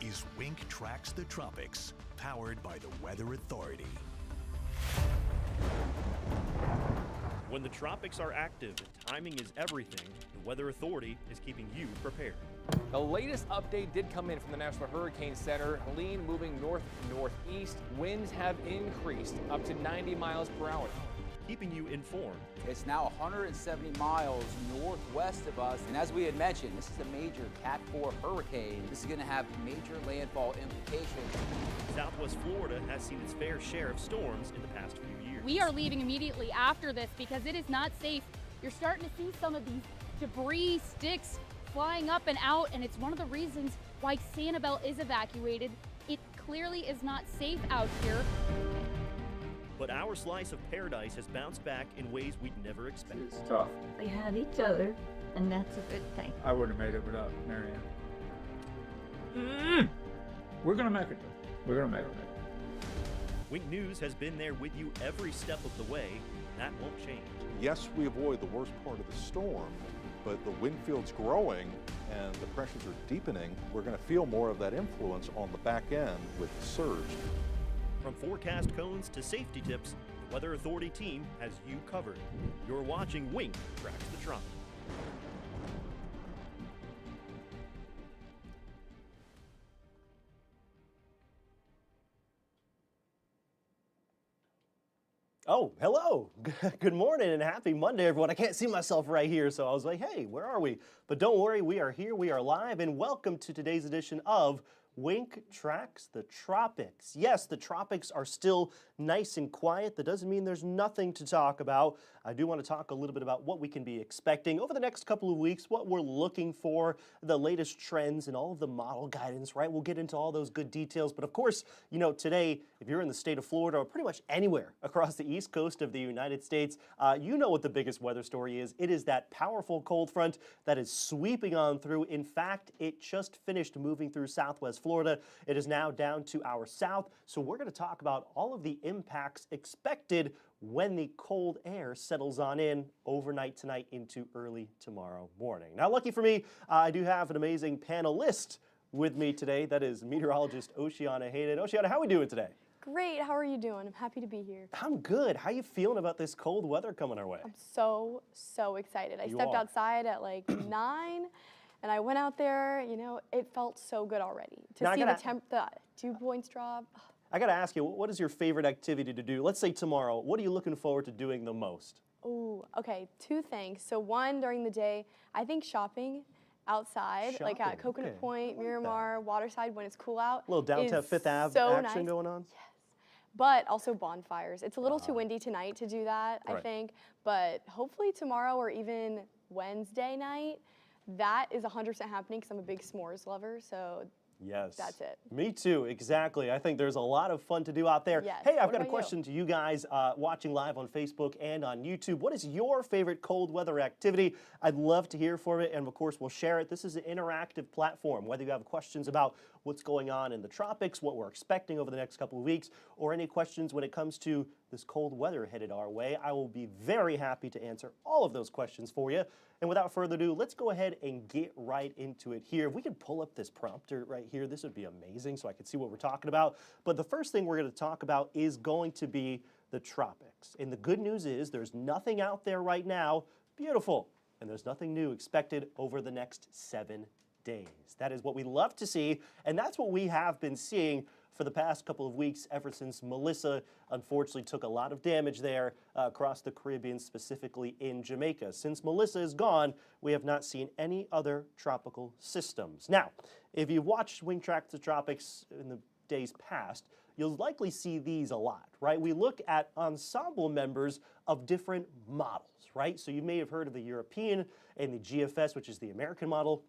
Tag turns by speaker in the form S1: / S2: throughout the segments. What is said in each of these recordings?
S1: is Wink Tracks the Tropics, powered by the Weather Authority.
S2: When the tropics are active and timing is everything, the Weather Authority is keeping you prepared.
S3: The latest update did come in from the National Hurricane Center. Helene moving north-northeast. Winds have increased up to 90 miles per hour.
S2: Keeping you informed.
S4: It's now 170 miles northwest of us, and as we had mentioned, this is a major Cat 4 hurricane. This is going to have major landfall implications.
S2: Southwest Florida has seen its fair share of storms in the past few years.
S5: We are leaving immediately after this because it is not safe. You're starting to see some of these debris, sticks flying up and out, and it's one of the reasons why Sanibel is evacuated. It clearly is not safe out here.
S2: But our slice of paradise has bounced back in ways we'd never expected.
S6: It's tough.
S7: We had each other, and that's a good thing.
S6: I wouldn't have made it without Marianne. We're gonna make it. We're gonna make it.
S2: Wink News has been there with you every step of the way. That won't change.
S8: Yes, we avoid the worst part of the storm, but the wind field's growing and the pressures are deepening. We're going to feel more of that influence on the back end with the surge.
S2: From forecast cones to safety tips, the Weather Authority team has you covered. You're watching Wink Tracks the Tropics.
S9: Oh, hello. Good morning and happy Monday, everyone. I can't see myself right here, so I was like, hey, where are we? But don't worry, we are here, we are live, and welcome to today's edition of Wink Tracks the Tropics. Yes, the tropics are still nice and quiet. That doesn't mean there's nothing to talk about. I do want to talk a little bit about what we can be expecting over the next couple of weeks, what we're looking for, the latest trends, and all of the model guidance, right? We'll get into all those good details. But of course, you know, today, if you're in the state of Florida or pretty much anywhere across the east coast of the United States, you know what the biggest weather story is. It is that powerful cold front that is sweeping on through. In fact, it just finished moving through Southwest Florida. It is now down to our south. So we're going to talk about all of the impacts expected when the cold air settles on in overnight tonight into early tomorrow morning. Now, lucky for me, I do have an amazing panelist with me today. That is meteorologist Oceana Hayden. Oceana, how are we doing today?
S10: Great. How are you doing? I'm happy to be here.
S9: I'm good. How you feeling about this cold weather coming our way?
S10: I'm so excited. I stepped outside at like 9. And I went out there, you know, it felt so good already. To see the 2 points drop.
S9: I got to ask you, what is your favorite activity to do? Let's say tomorrow. What are you looking forward to doing the most?
S10: Oh, okay. 2 things. So one, during the day, I think shopping outside, like at Coconut Point, Miramar, Waterside, when it's cool out.
S9: A little downtown Fifth Ave action going on?
S10: Yes. But also bonfires. It's a little too windy tonight to do that, I think. But hopefully tomorrow or even Wednesday night, that is 100% happening because I'm a big s'mores lover, so
S9: yes,
S10: that's it.
S9: Me too, exactly. I think there's a lot of fun to do out there.
S10: Yes.
S9: Hey, I've got a question to you guys watching live on Facebook and on YouTube. What is your favorite cold weather activity? I'd love to hear from it, and of course, we'll share it. This is an interactive platform. Whether you have questions about what's going on in the tropics, what we're expecting over the next couple of weeks, or any questions when it comes to this cold weather headed our way, I will be very happy to answer all of those questions for you. And without further ado, let's go ahead and get right into it here. If we could pull up this prompter right here, this would be amazing so I could see what we're talking about. But the first thing we're going to talk about is going to be the tropics. And the good news is there's nothing out there right now. Beautiful. And there's nothing new expected over the next 7 days. That is what we love to see, and that's what we have been seeing for the past couple of weeks ever since Melissa unfortunately took a lot of damage there across the Caribbean, specifically in Jamaica. Since Melissa is gone, we have not seen any other tropical systems. Now, if you've watched Wink Tracks the Tropics in the days past, you'll likely see these a lot, right? We look at ensemble members of different models, right? So you may have heard of the European and the GFS, which is the American model.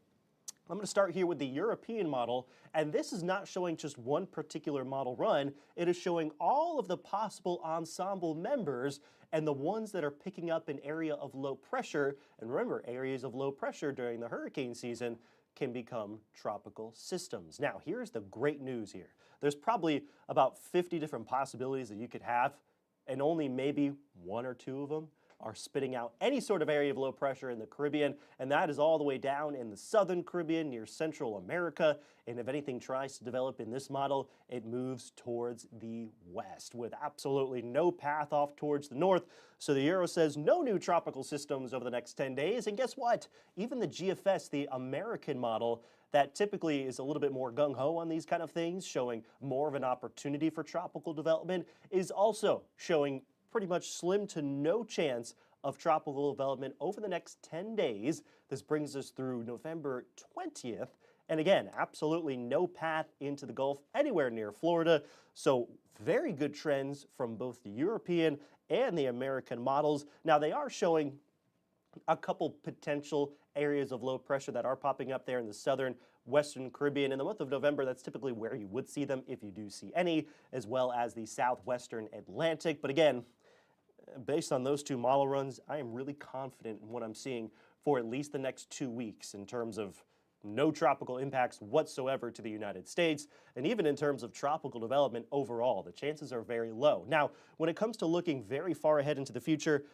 S9: I'm going to start here with the European model, and this is not showing just one particular model run. It is showing all of the possible ensemble members and the ones that are picking up an area of low pressure. And remember, areas of low pressure during the hurricane season can become tropical systems. Now, here's the great news here. There's probably about 50 different possibilities that you could have, and only maybe 1 or 2 of them are spitting out any sort of area of low pressure in the Caribbean, and that is all the way down in the southern Caribbean near Central America. And if anything tries to develop in this model, it moves towards the west with absolutely no path off towards the north. So the Euro says no new tropical systems over the next 10 days. And guess what? Even the GFS, the American model, that typically is a little bit more gung-ho on these kind of things, showing more of an opportunity for tropical development, is also showing pretty much slim to no chance of tropical development over the next 10 days. This brings us through November 20th. And again, absolutely no path into the Gulf anywhere near Florida. So very good trends from both the European and the American models. Now they are showing a couple potential areas of low pressure that are popping up there in the southern western Caribbean. In the month of November, that's typically where you would see them if you do see any, as well as the southwestern Atlantic. But again, based on those two model runs, I am really confident in what I'm seeing for at least the next 2 weeks in terms of no tropical impacts whatsoever to the United States, and even in terms of tropical development overall, the chances are very low. Now, when it comes to looking very far ahead into the future,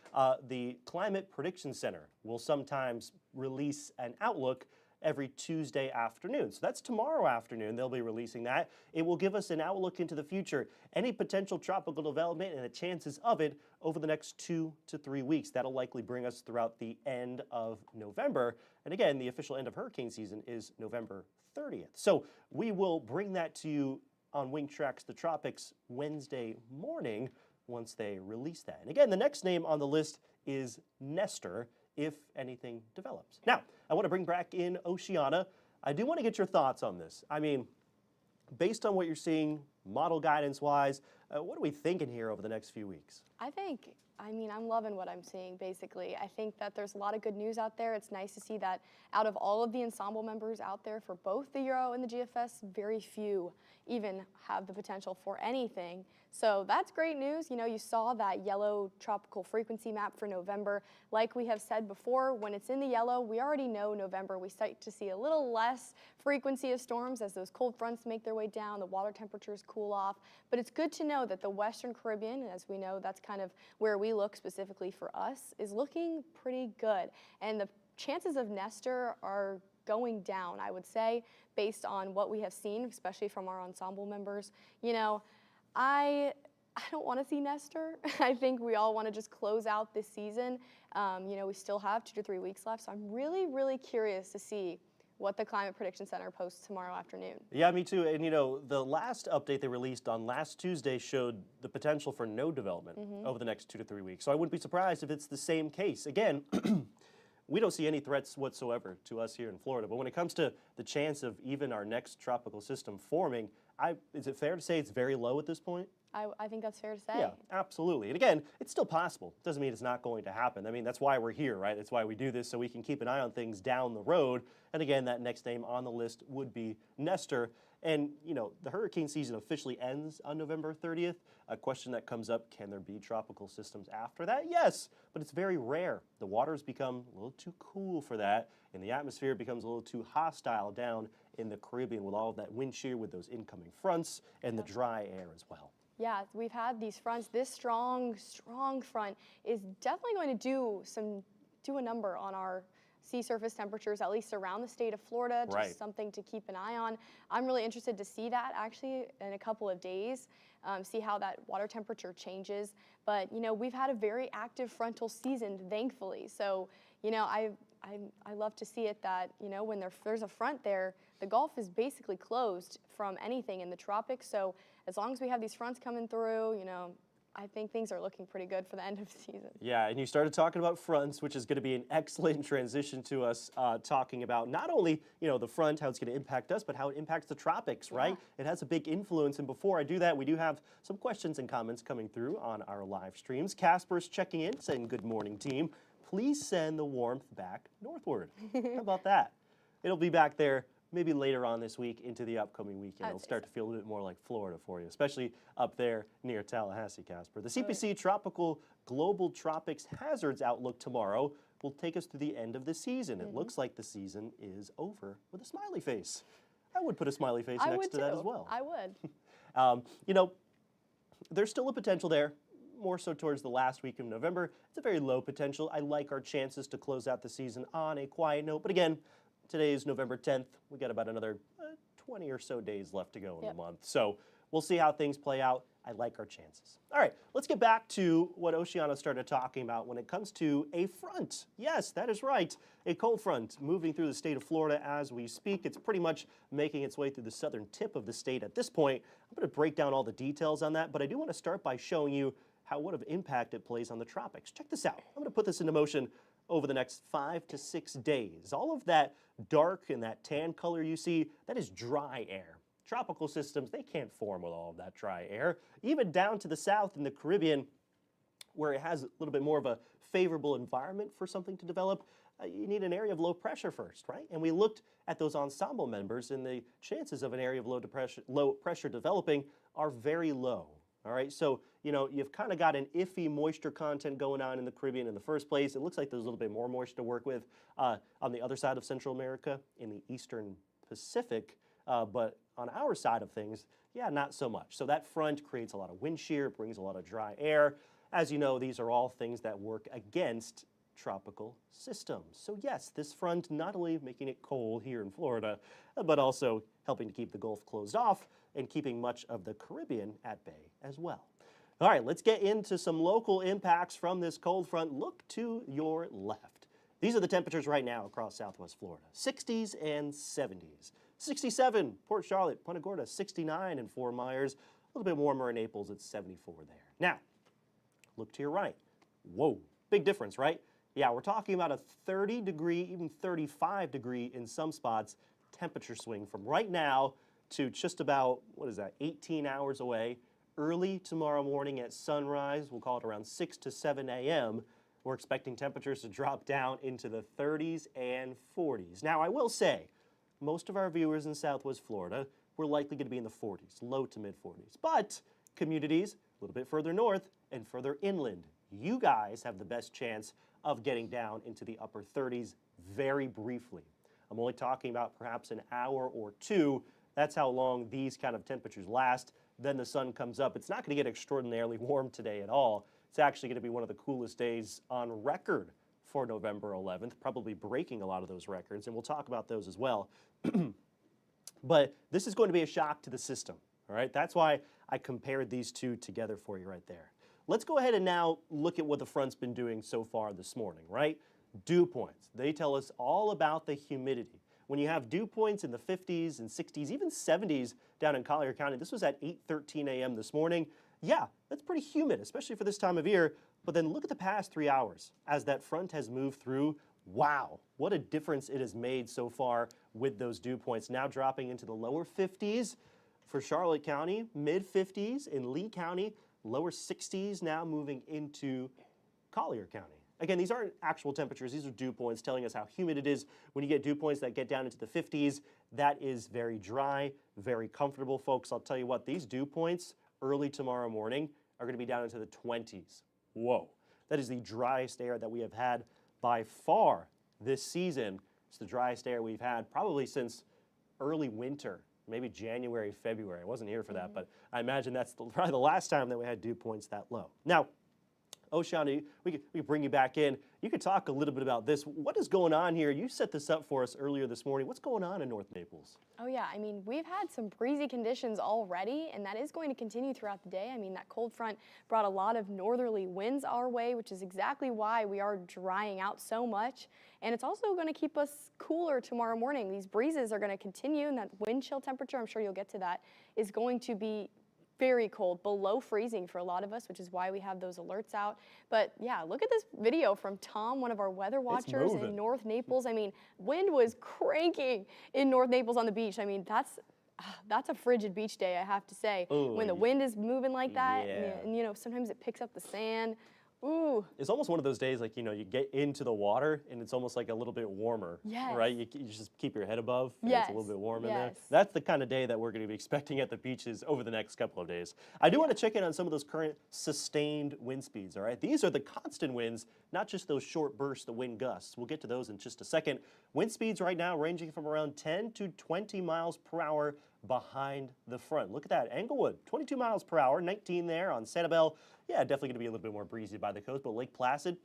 S9: the Climate Prediction Center will sometimes release an outlook every Tuesday afternoon. So that's tomorrow afternoon, they'll be releasing that. It will give us an outlook into the future, any potential tropical development and the chances of it over the next 2 to 3 weeks. That'll likely bring us throughout the end of November. And again, the official end of hurricane season is November 30th. So we will bring that to you on Wing Tracks the Tropics Wednesday morning once they release that. And again, the next name on the list is Nestor, if anything develops. Now, I want to bring back in Oceana. I do want to get your thoughts on this. I mean, based on what you're seeing, model guidance-wise, what are we thinking here over the next few weeks?
S10: I'm loving what I'm seeing, basically. I think that there's a lot of good news out there. It's nice to see that out of all of the ensemble members out there for both the Euro and the GFS, very few even have the potential for anything. So that's great news. You know, you saw that yellow tropical frequency map for November. Like we have said before, when it's in the yellow, we already know November. We start to see a little less frequency of storms as those cold fronts make their way down, the water temperatures cool off. But it's good to know that the Western Caribbean, as we know, that's kind of where we look specifically for us, is looking pretty good. And the chances of Nestor are going down, I would say, based on what we have seen, especially from our ensemble members. You know, I don't want to see Nestor. I think we all want to just close out this season. You know, we still have 2 to 3 weeks left, so I'm really, really curious to see what the Climate Prediction Center posts tomorrow afternoon.
S9: Yeah, me too. And you know, the last update they released on last Tuesday showed the potential for no development over the next 2 to 3 weeks. So I wouldn't be surprised if it's the same case. Again, we don't see any threats whatsoever to us here in Florida. But when it comes to the chance of even our next tropical system forming, is it fair to say it's very low at this point?
S10: I think that's fair to say.
S9: Yeah, absolutely. And again, it's still possible. Doesn't mean it's not going to happen. I mean, that's why we're here, right? That's why we do this, so we can keep an eye on things down the road. And again, that next name on the list would be Nestor. And, you know, the hurricane season officially ends on November 30th. A question that comes up, can there be tropical systems after that? Yes, but it's very rare. The waters become a little too cool for that, and the atmosphere becomes a little too hostile down in the Caribbean with all of that wind shear, with those incoming fronts and the dry air as well.
S10: Yeah, we've had these fronts. This strong front is definitely going to do a number on our sea surface temperatures, at least around the state of Florida. Just something to keep an eye on. I'm really interested to see that actually in a couple of days, see how that water temperature changes. But, you know, we've had a very active frontal season, thankfully. So, you know, I love to see it that, you know, when there's a front there, the Gulf is basically closed from anything in the tropics. So as long as we have these fronts coming through, you know, I think things are looking pretty good for the end of the season.
S9: Yeah, and you started talking about fronts, which is going to be an excellent transition to us talking about not only, you know, the front, how it's going to impact us, but how it impacts the tropics, right? It has a big influence. And before I do that, we do have some questions and comments coming through on our live streams. Casper's checking in, saying, good morning, team. Please send the warmth back northward. How about that? It'll be back there maybe later on this week into the upcoming weekend. It'll start to feel a little bit more like Florida for you, especially up there near Tallahassee, Casper. The CPC Tropical Global Tropics Hazards Outlook tomorrow will take us to the end of the season. It looks like the season is over with a smiley face. I would put a smiley face next to that as well.
S10: I would.
S9: You know, there's still a potential there. more so towards the last week of November. It's a very low potential. I like our chances to close out the season on a quiet note. But again, today is November 10th. We got about another 20 or so days left to go in the month. So we'll see how things play out. I like our chances. All right, let's get back to what Oceana started talking about when it comes to a front. Yes, that is right. A cold front moving through the state of Florida as we speak. It's pretty much making its way through the southern tip of the state at this point. I'm going to break down all the details on that, but I do want to start by showing you what of impact it plays on the tropics. Check this out. I'm going to put this into motion over the next 5 to 6 days. All of that dark and that tan color you see, that is dry air. Tropical systems, they can't form with all of that dry air. Even down to the south in the Caribbean, where it has a little bit more of a favorable environment for something to develop, you need an area of low pressure first, right? And we looked at those ensemble members, and the chances of an area of low pressure developing are very low. All right, so you've kind of got an iffy moisture content going on in the Caribbean in the first place. It looks like there's a little bit more moisture to work with on the other side of Central America in the eastern Pacific, but on our side of things, yeah, not so much. So that front creates a lot of wind shear, brings a lot of dry air. As you know, these are all things that work against tropical systems. So yes, this front not only making it cold here in Florida, but also helping to keep the Gulf closed off and keeping much of the Caribbean at bay as well. All right, let's get into some local impacts from this cold front. Look to your left. These are the temperatures right now across Southwest Florida, 60s and 70s. 67, Port Charlotte, Punta Gorda, 69 in Fort Myers, a little bit warmer in Naples, it's 74 there. Now, look to your right. Whoa, big difference, right? Yeah, we're talking about a 30 degree, even 35 degree in some spots temperature swing from right now to just about, 18 hours away. Early tomorrow morning at sunrise, we'll call it around 6 to 7 a.m., we're expecting temperatures to drop down into the 30s and 40s. Now, I will say, most of our viewers in Southwest Florida, we're likely going to be in the 40s, low to mid 40s. But communities a little bit further north and further inland, you guys have the best chance of getting down into the upper 30s very briefly. I'm only talking about perhaps an hour or two. That's how long these kind of temperatures last. Then the sun comes up. It's not going to get extraordinarily warm today at all. It's actually going to be one of the coolest days on record for November 11th, probably breaking a lot of those records, and we'll talk about those as well. But this is going to be a shock to the system, all right? That's why I compared these two together for you right there. Let's go ahead and now look at what the front's been doing so far this morning, right? Dew points. They tell us all about the humidity. When you have dew points in the 50s and 60s, even 70s down in Collier County, this was at 8:13 a.m. this morning. Yeah, that's pretty humid, especially for this time of year. But then look at the past 3 hours as that front has moved through. Wow, what a difference it has made so far with those dew points. Now dropping into the lower 50s for Charlotte County, mid 50s in Lee County, lower 60s now moving into Collier County. Again, these aren't actual temperatures. These are dew points telling us how humid it is. When you get dew points that get down into the 50s, that is very dry, very comfortable, folks. I'll tell you what, these dew points early tomorrow morning are going to be down into the 20s. Whoa, that is the driest air that we have had by far this season. It's the driest air we've had probably since early winter, maybe January, February. I wasn't here for that, but I imagine that's probably the last time that we had dew points that low. Now, Oceana, we could bring you back in. You could talk a little bit about this. What is going on here? You set this up for us earlier this morning. What's going on in North Naples?
S10: Oh yeah, I mean, we've had some breezy conditions already, and that is going to continue throughout the day. I mean, that cold front brought a lot of northerly winds our way, which is exactly why we are drying out so much. And it's also going to keep us cooler tomorrow morning. These breezes are going to continue, and that wind chill temperature, I'm sure you'll get to that, is going to be very cold, below freezing for a lot of us, which is why we have those alerts out. But yeah, look at this video from Tom, one of our weather watchers in North Naples. I mean, wind was cranking in North Naples on the beach. I mean, that's a frigid beach day, I have to say. Ooh, when the wind is moving like that, and you know, sometimes it picks up the sand. Ooh.
S9: It's almost one of those days like, you know, you get into the water and it's almost like a little bit warmer, right? You just keep your head above and it's a little bit warm in there. That's the kind of day that we're going to be expecting at the beaches over the next couple of days. I do want to check in on some of those current sustained wind speeds, all right? These are the constant winds, not just those short bursts, the wind gusts. We'll get to those in just a second. Wind speeds right now ranging from around 10 to 20 miles per hour behind the front. Look at that. Englewood, 22 miles per hour, 19 there on Sanibel. Yeah, definitely going to be a little bit more breezy by the coast, but Lake Placid,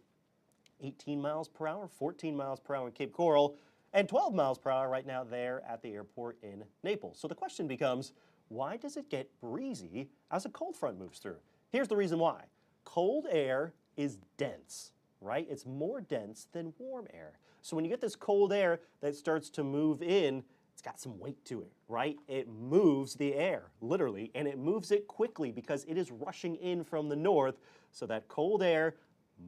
S9: 18 miles per hour, 14 miles per hour in Cape Coral, and 12 miles per hour right now there at the airport in Naples. So the question becomes, why does it get breezy as a cold front moves through? Here's the reason why. Cold air is dense, right? It's more dense than warm air. So when you get this cold air that starts to move in, it's got some weight to it, right? It moves the air, literally, and it moves it quickly because it is rushing in from the north. So that cold air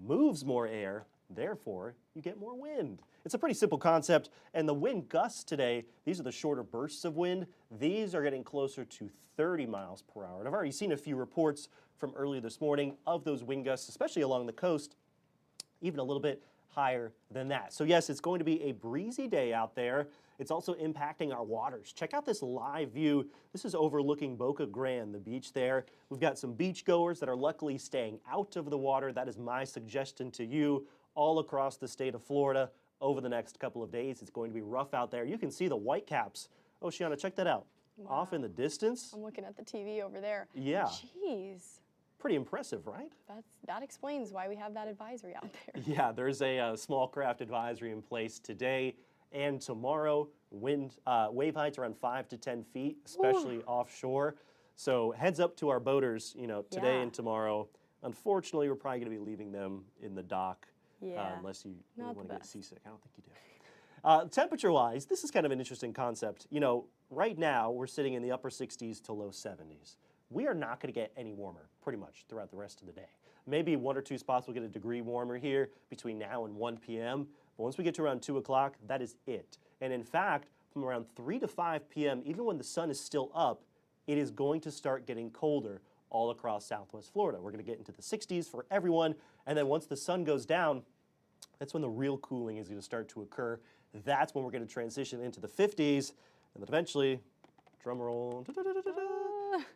S9: moves more air, therefore you get more wind. It's a pretty simple concept, and the wind gusts today, these are the shorter bursts of wind. These are getting closer to 30 miles per hour. And I've already seen a few reports from earlier this morning of those wind gusts, especially along the coast, even a little bit higher than that. So yes, it's going to be a breezy day out there. It's also impacting our waters. Check out this live view. This is overlooking Boca Grande, the beach there. We've got some beach goers that are luckily staying out of the water. That is my suggestion to you all across the state of Florida over the next couple of days. It's going to be rough out there. You can see the whitecaps. Oceana, check that out.
S10: Wow.
S9: Off in the distance.
S10: I'm looking at the TV over there.
S9: Yeah.
S10: Jeez.
S9: Pretty impressive, right?
S10: That explains why we have that advisory out there.
S9: Yeah, there's a small craft advisory in place today and tomorrow. Wind wave heights around 5 to 10 feet, especially offshore. So heads up to our boaters, you know, today and tomorrow. Unfortunately, we're probably going to be leaving them in the dock unless you really want to get seasick. I don't think you do. Temperature-wise, this is kind of an interesting concept. You know, right now we're sitting in the upper 60s to low 70s. We are not going to get any warmer pretty much throughout the rest of the day. Maybe one or two spots will get a degree warmer here between now and 1 p.m. But once we get to around 2 o'clock, that is it. And in fact, from around 3 to 5 p.m., even when the sun is still up, it is going to start getting colder all across Southwest Florida. We're going to get into the 60s for everyone. And then once the sun goes down, that's when the real cooling is going to start to occur. That's when we're going to transition into the 50s. And then eventually, drum roll,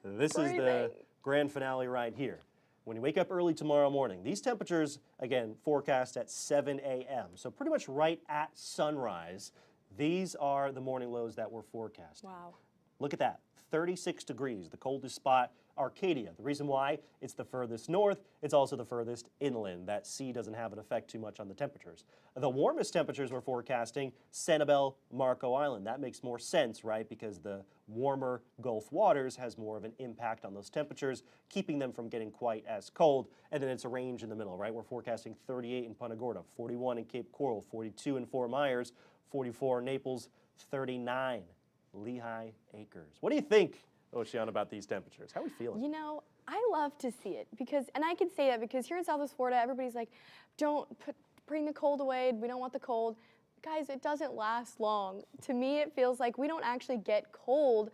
S9: this is the grand finale right here. When you wake up early tomorrow morning, these temperatures, again, forecast at 7 a.m. So pretty much right at sunrise, these are the morning lows that we're forecasting.
S10: Wow.
S9: Look at that, 36 degrees, the coldest spot, Arcadia. The reason why, it's the furthest north, it's also the furthest inland. That sea doesn't have an effect too much on the temperatures. The warmest temperatures we're forecasting, Sanibel, Marco Island. That makes more sense, right? Because the warmer Gulf waters has more of an impact on those temperatures, keeping them from getting quite as cold. And then it's a range in the middle, right? We're forecasting 38 in Punta Gorda, 41 in Cape Coral, 42 in Fort Myers, 44 in Naples, 39 Lehigh Acres. What do you think, Oceana, about these temperatures? How are we feeling?
S10: You know, I love to see it because, and I can say that because here in Southwest Florida, everybody's like, bring the cold away. We don't want the cold. Guys, it doesn't last long. To me, it feels like we don't actually get cold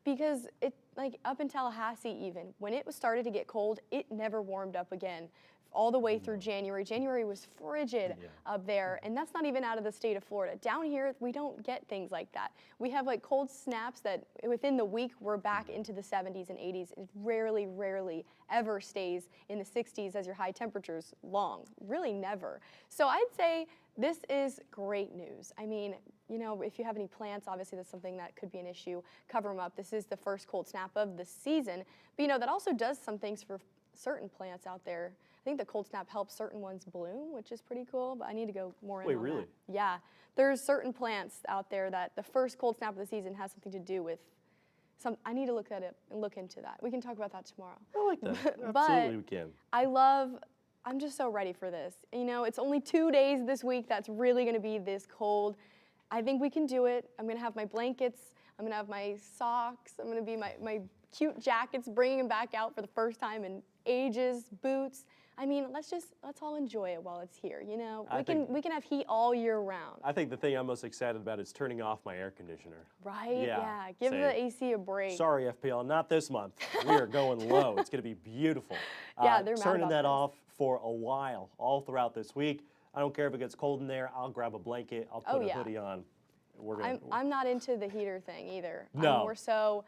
S10: because it, like up in Tallahassee even, when it started to get cold, it never warmed up again. All the way through January. January was frigid up there, and that's not even out of the state of Florida. Down here, we don't get things like that. We have like cold snaps that within the week, we're back into the 70s and 80s. It rarely, rarely ever stays in the 60s as your high temperatures long. Really never. So I'd say this is great news. I mean, you know, if you have any plants, obviously that's something that could be an issue. Cover them up. This is the first cold snap of the season. But you know, that also does some things for certain plants out there. I think the cold snap helps certain ones bloom, which is pretty cool, but I need to go more in on
S9: really?
S10: that. Yeah, there's certain plants out there that the first cold snap of the season has something to do with some. I need to look at it and look into that. We can talk about that tomorrow.
S9: I like that.
S10: But
S9: Absolutely we can.
S10: I'm just so ready for this. You know, it's only 2 days this week that's really gonna be this cold. I think we can do it. I'm gonna have my blankets, I'm gonna have my socks, I'm gonna be my cute jackets, bringing them back out for the first time in ages, boots. I mean, let's all enjoy it while it's here, you know? We can have heat all year round.
S9: I think the thing I'm most excited about is turning off my air conditioner.
S10: Right? Yeah. Give the AC a break.
S9: Sorry, FPL, not this month. We are going low. It's going to be beautiful.
S10: Yeah, they're mad
S9: turning
S10: about
S9: that
S10: this.
S9: off for a while, all throughout this week. I don't care if it gets cold in there. I'll grab a blanket. I'll put a hoodie on.
S10: I'm not into the heater thing either.
S9: No.
S10: I'm more so,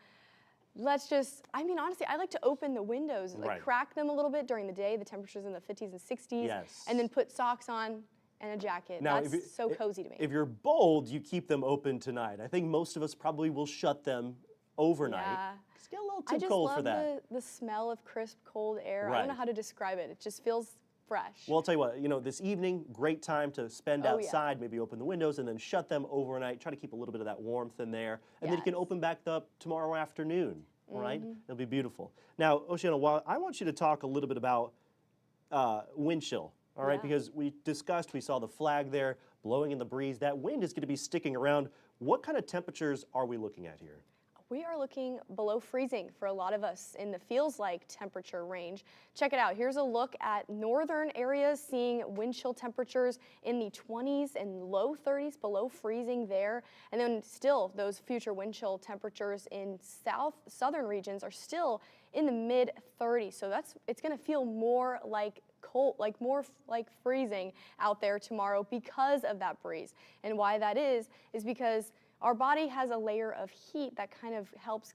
S10: I mean, honestly, I like to open the windows, like crack them a little bit during the day, the temperatures in the 50s and 60s, and then put socks on and a jacket.
S9: Now,
S10: that's so cozy to me.
S9: If you're bold, you keep them open tonight. I think most of us probably will shut them overnight.
S10: Yeah.
S9: It's getting a little
S10: I
S9: too
S10: just
S9: cold
S10: love
S9: for that.
S10: the smell of crisp, cold air. I
S9: Right.
S10: don't know how to describe it. It just feels fresh.
S9: Well, I'll tell you what, this evening, great time to spend
S10: Oh, yeah.
S9: outside, maybe open the windows and then shut them overnight. Try to keep a little bit of that warmth in there. And then you can
S10: Yes.
S9: open back up tomorrow afternoon, all right? It'll be beautiful. Now, Oceana, I want you to talk a little bit about wind chill, all right?
S10: Yeah.
S9: Because we saw the flag there blowing in the breeze. That wind is going to be sticking around. What kind of temperatures are we looking at here?
S10: We are looking below freezing for a lot of us in the feels like temperature range. Check it out. Here's a look at northern areas seeing wind chill temperatures in the 20s and low 30s, below freezing there. And then still those future wind chill temperatures in southern regions are still in the mid 30s. So it's going to feel more like cold, more like freezing out there tomorrow because of that breeze. And why that is because our body has a layer of heat that kind of helps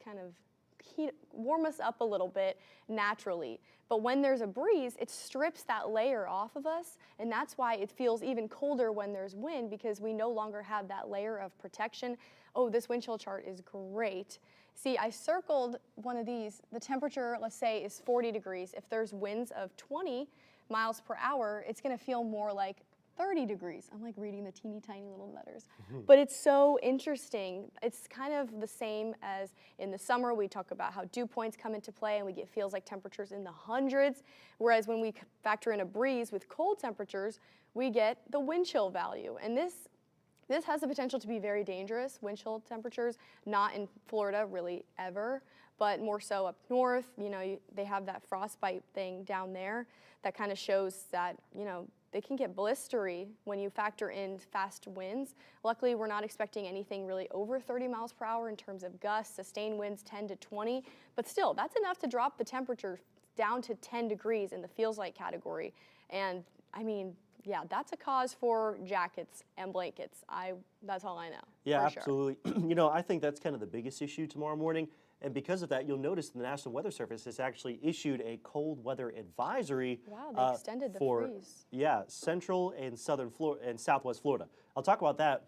S10: warm us up a little bit naturally. But when there's a breeze, it strips that layer off of us, and that's why it feels even colder when there's wind, because we no longer have that layer of protection. Oh, this wind chill chart is great. See, I circled one of these. The temperature, let's say, is 40 degrees. If there's winds of 20 miles per hour, it's going to feel more like 30 degrees. I'm like reading the teeny tiny little letters. But it's so interesting. It's kind of the same as in the summer. We talk about how dew points come into play and we get feels like temperatures in the hundreds. Whereas when we factor in a breeze with cold temperatures, we get the wind chill value. And this has the potential to be very dangerous. Wind chill temperatures, not in Florida really ever, but more so up north. They have that frostbite thing down there that kind of shows that, they can get blistery when you factor in fast winds. Luckily, we're not expecting anything really over 30 miles per hour in terms of gusts, sustained winds 10 to 20, but still, that's enough to drop the temperature down to 10 degrees in the feels like category. And I mean, yeah, that's a cause for jackets and blankets. That's all I know.
S9: Yeah,
S10: for
S9: absolutely. I think that's kind of the biggest issue tomorrow morning. And because of that, you'll notice the National Weather Service has actually issued a cold weather advisory.
S10: Wow, they extended the freeze.
S9: Yeah, central and southern Florida and southwest Florida. I'll talk about that.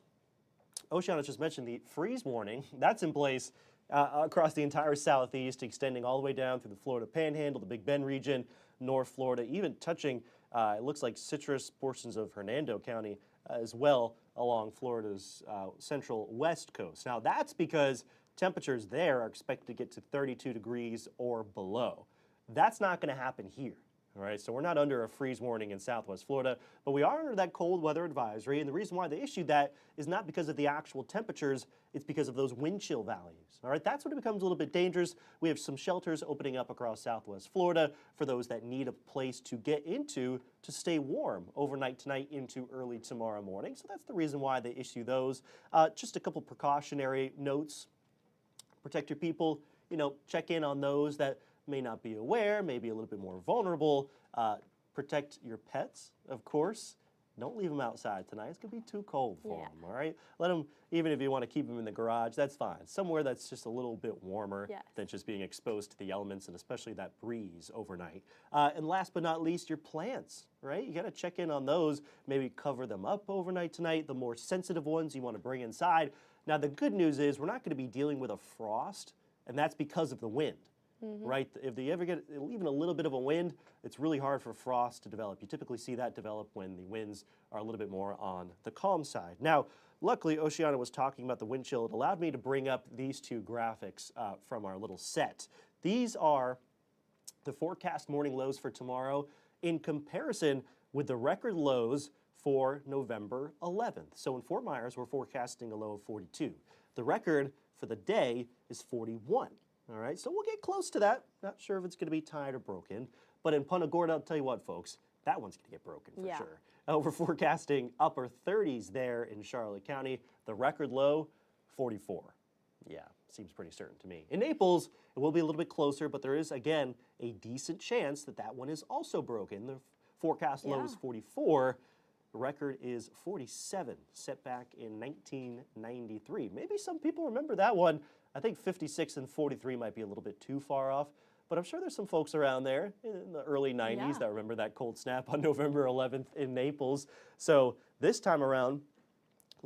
S9: Oceana just mentioned the freeze warning. That's in place across the entire southeast, extending all the way down through the Florida Panhandle, the Big Bend region, North Florida, even touching, it looks like citrus portions of Hernando County as well along Florida's central west coast. Now, that's because temperatures there are expected to get to 32 degrees or below. That's not going to happen here. All right, so we're not under a freeze warning in southwest Florida, but we are under that cold weather advisory, and the reason why they issued that is not because of the actual temperatures, it's because of those wind chill values. All right, that's when it becomes a little bit dangerous. We have some shelters opening up across southwest Florida for those that need a place to get into to stay warm overnight tonight into early tomorrow morning. So that's the reason why they issue those. Just a couple precautionary notes. Protect your people, check in on those that may not be aware, maybe a little bit more vulnerable. Protect your pets, of course. Don't leave them outside tonight. It's going to be too cold for them, all right? Let them, even if you want to keep them in the garage, that's fine. Somewhere that's just a little bit warmer than just being exposed to the elements and especially that breeze overnight. And last but not least, your plants, right? You got to check in on those, maybe cover them up overnight tonight. The more sensitive ones you want to bring inside. Now, the good news is we're not going to be dealing with a frost, and that's because of the wind, right? If they ever get even a little bit of a wind, it's really hard for frost to develop. You typically see that develop when the winds are a little bit more on the calm side. Now, luckily, Oceana was talking about the wind chill. It allowed me to bring up these two graphics from our little set. These are the forecast morning lows for tomorrow in comparison with the record lows for November 11th. So in Fort Myers, we're forecasting a low of 42. The record for the day is 41. All right, so we'll get close to that. Not sure if it's going to be tied or broken. But in Punta Gorda, I'll tell you what, folks, that one's going to get broken for sure. We're forecasting upper 30s there in Charlotte County. The record low, 44. Yeah, seems pretty certain to me. In Naples, it will be a little bit closer, but there is, again, a decent chance that that one is also broken. The forecast low is 44. The record is 47, set back in 1993. Maybe some people remember that one. I think 56 and 43 might be a little bit too far off, but I'm sure there's some folks around there in the early 90s that remember that cold snap on November 11th in Naples. So this time around,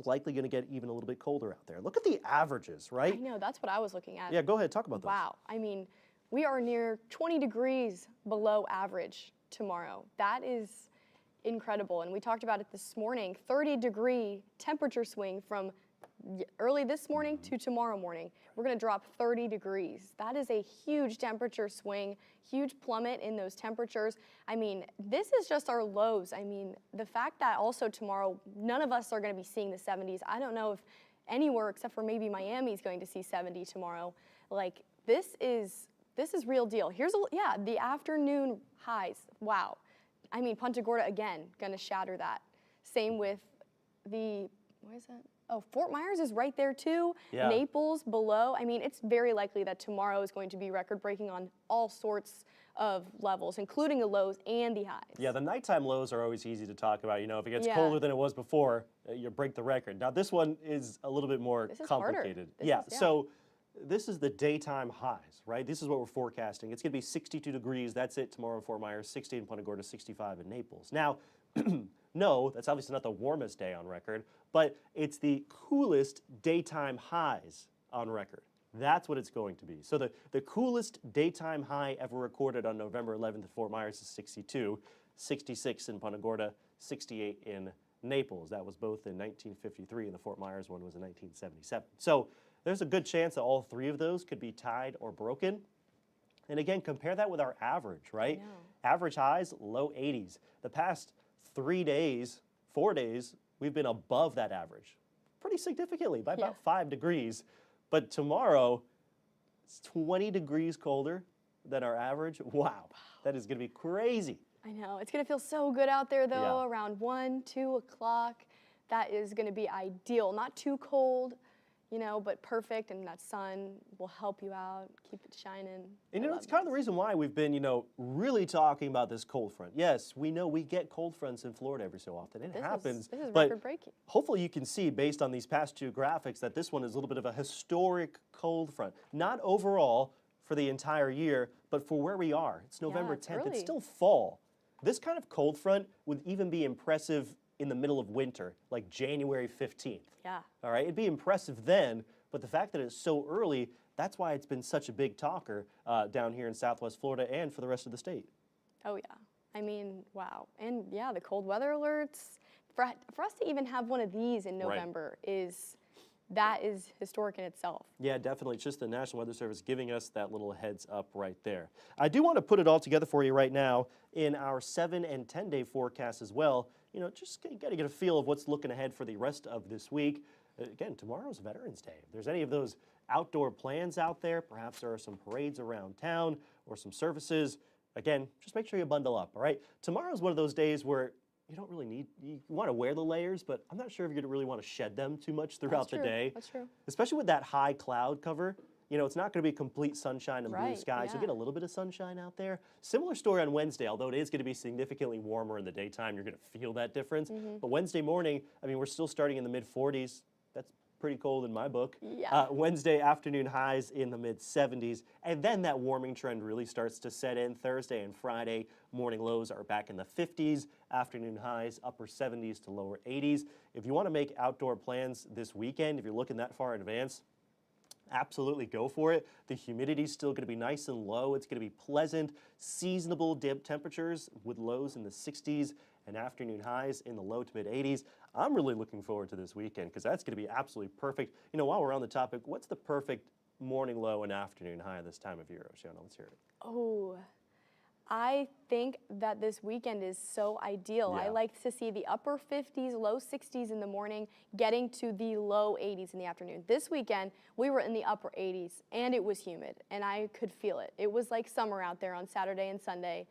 S9: likely going to get even a little bit colder out there. Look at the averages, right?
S10: I know, that's what I was looking at.
S9: Yeah, go ahead, talk about those.
S10: Wow, I mean, we are near 20 degrees below average tomorrow. That is incredible, and we talked about it this morning, 30-degree temperature swing from early this morning to tomorrow morning. We're going to drop 30 degrees. That is a huge temperature swing, huge plummet in those temperatures. I mean, this is just our lows. I mean, the fact that also tomorrow, none of us are going to be seeing the 70s. I don't know if anywhere except for maybe Miami is going to see 70 tomorrow. Like, this is real deal. Here's the afternoon highs. Wow. I mean, Punta Gorda again going to shatter that. Same with where is that? Oh, Fort Myers is right there too.
S9: Yeah.
S10: Naples below. I mean, it's very likely that tomorrow is going to be record-breaking on all sorts of levels, including the lows and the highs.
S9: Yeah, the nighttime lows are always easy to talk about. You know, if it gets colder than it was before, you break the record. Now, this one is a little bit more complicated. So this is the daytime highs, right? This is what we're forecasting. It's going to be 62 degrees. That's it tomorrow in Fort Myers, 60 in Punta Gorda, 65 in Naples. Now, no, that's obviously not the warmest day on record, but it's the coolest daytime highs on record. That's what it's going to be. So the coolest daytime high ever recorded on November 11th at Fort Myers is 62, 66 in Punta Gorda, 68 in Naples. That was both in 1953, and the Fort Myers one was in 1977. So there's a good chance that all three of those could be tied or broken. And again, compare that with our average, right? Average highs, low 80s. The past 4 days, we've been above that average pretty significantly by about 5 degrees. But tomorrow, it's 20 degrees colder than our average. Wow, that is going to be crazy.
S10: I know. It's going to feel so good out there, though, around 1, 2 o'clock. That is going to be ideal. Not too cold, you know, but perfect, and that sun will help you out, keep it shining.
S9: And you know, it's kind of the reason why we've been, you know, really talking about this cold front. Yes, we know we get cold fronts in Florida every so often. It happens.
S10: This is
S9: but
S10: record-breaking.
S9: hopefully you can see, based on these past two graphics, that this one is a little bit of a historic cold front. Not overall for the entire year, but for where we are. It's November 10th. It's still fall. This kind of cold front would even be impressive in the middle of winter, like January 15th.
S10: Yeah.
S9: All right, it'd be impressive then, but the fact that it's so early, that's why it's been such a big talker down here in Southwest Florida and for the rest of the state.
S10: Oh, yeah. I mean, wow. And yeah, the cold weather alerts. For us to even have one of these in November is historic in itself.
S9: Yeah, definitely. It's just the National Weather Service giving us that little heads up right there. I do want to put it all together for you right now in our 7 and 10-day forecast as well. You know, just got to get a feel of what's looking ahead for the rest of this week. Again, tomorrow's Veterans Day. If there's any of those outdoor plans out there, perhaps there are some parades around town or some services, again, just make sure you bundle up, all right? Tomorrow's one of those days where you don't really need, you want to wear the layers, but I'm not sure if you're going to really want to shed them too much throughout the day.
S10: That's true.
S9: Especially with that high cloud cover. You know, it's not going to be complete sunshine and blue skies. You'll get a little bit of sunshine out there. Similar story on Wednesday, although it is going to be significantly warmer in the daytime. You're going to feel that difference. But Wednesday morning, I mean, we're still starting in the mid-40s. That's pretty cold in my book. Wednesday afternoon highs in the mid-70s. And then that warming trend really starts to set in. Thursday and Friday, morning lows are back in the 50s. Afternoon highs, upper 70s to lower 80s. If you want to make outdoor plans this weekend, if you're looking that far in advance, absolutely go for it. The humidity's still going to be nice and low. It's going to be pleasant, seasonable temperatures with lows in the 60s and afternoon highs in the low to mid 80s. I'm really looking forward to this weekend because that's going to be absolutely perfect. You know, while we're on the topic, what's the perfect morning low and afternoon high this time of year, Oceana? Let's hear it.
S10: Oh, I think that this weekend is so ideal. I like to see the upper 50s, low 60s in the morning, getting to the low 80s in the afternoon. This weekend, we were in the upper 80s, and it was humid, and I could feel it. It was like summer out there on Saturday and Sunday.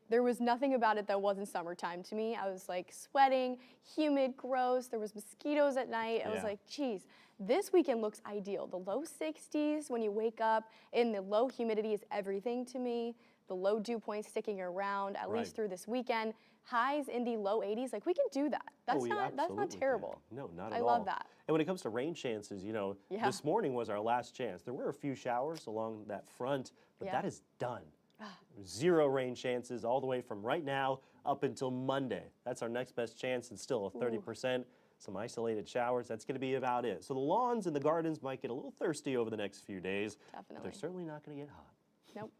S10: There was nothing about it that wasn't summertime to me. I was like sweating, humid, gross. There was mosquitoes at night. I was like, geez, this weekend looks ideal. The low 60s when you wake up, and the low humidity is everything to me. The low dew points sticking around at least through this weekend. Highs in the low 80s, like we can do that. That's not terrible.
S9: No, not at all.
S10: I love that.
S9: And when it comes to rain chances, you know, this morning was our last chance. There were a few showers along that front, but that is done. 0 rain chances all the way from right now up until Monday. That's our next best chance, and still a 30% some isolated showers. That's going to be about it. So the lawns and the gardens might get a little thirsty over the next few days.
S10: Definitely.
S9: But they're certainly not going to get hot.
S10: Nope.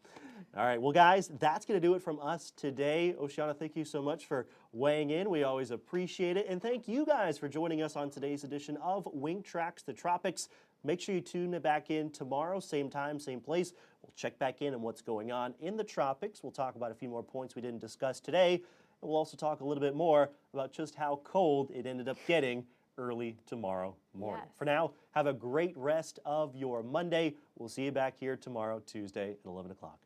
S9: All right, well, guys, that's going to do it from us today. Oceana, thank you so much for weighing in. We always appreciate it. And thank you guys for joining us on today's edition of Wink Tracks the Tropics. Make sure you tune back in tomorrow, same time, same place. We'll check back in on what's going on in the tropics. We'll talk about a few more points we didn't discuss today. And we'll also talk a little bit more about just how cold it ended up getting early tomorrow morning.
S10: Yes.
S9: For now, have a great rest of your Monday. We'll see you back here tomorrow, Tuesday at 11 o'clock.